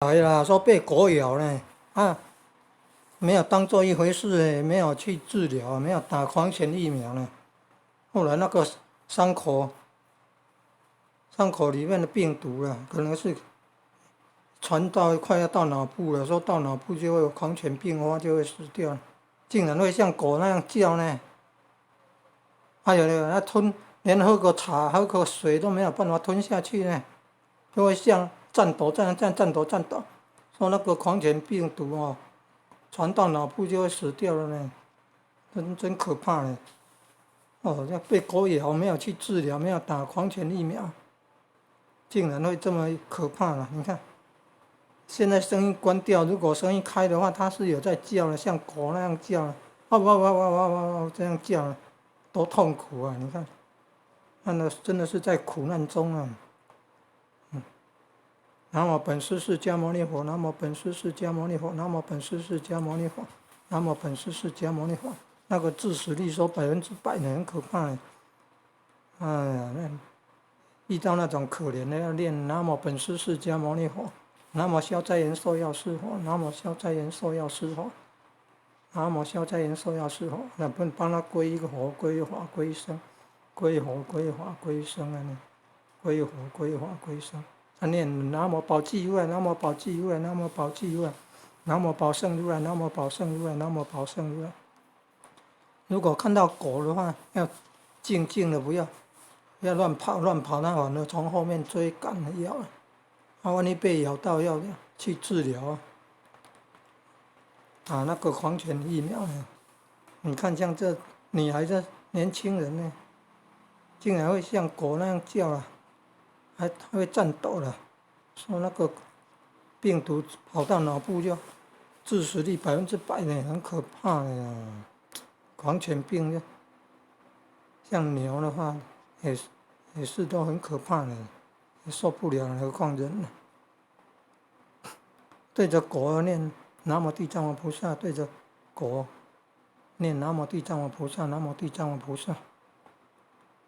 来啦，说被狗咬呢，啊，没有当做一回事诶，没有去治疗，没有打狂犬疫苗呢。后来那个伤口伤口里面的病毒啊，可能是传到快要到脑部了，说到脑部就会有狂犬病发，就会死掉了，竟然会像狗那样叫呢。还有呢，那吞连喝个茶、喝个水都没有办法吞下去呢，就会像颤抖、颤抖。说那个狂犬病毒哦，传到脑部就会死掉了呢，真可怕呢。哦，要被狗咬，没有去治疗，没有打狂犬疫苗，竟然会这么可怕了。你看，现在声音关掉，如果声音开的话，它是有在叫的，像狗那样叫的，这样叫的，多痛苦啊！你看，那真的是在苦难中啊。南无本师释迦牟尼佛，南无本师释迦牟尼佛，南无本师释迦牟尼佛，南无本师释迦牟尼佛。那个致死率说100%呢，很可怕呢。哎呀，遇到那种可怜的要念南无本师释迦牟尼佛，南无消灾延寿药师佛，南无消灾延寿药师佛，南无消灾延寿药师佛。那不帮他归一个佛，归一法，归一僧，归佛，归法，归僧啊！归佛，归法，归僧。他念南无宝济如来，南无宝济如来，南无宝济如来，南无宝圣如来，南无宝圣如来，南无宝圣如来。如果看到狗的话，要静静的，不要乱跑，那反而从后面追赶咬啊！万一被咬到，要去治疗啊！那个狂犬疫苗呢？你看像这女孩子、年轻人呢，竟然会像狗那样叫啊，还会颤抖了。说那个病毒跑到脑部就致死率100%呢，很可怕的呀！狂犬病像牛的话，也是都很可怕的，也受不了，何况人呢？对着狗念南无地藏王菩萨，对着狗念南无地藏王菩萨，南无地藏王菩萨。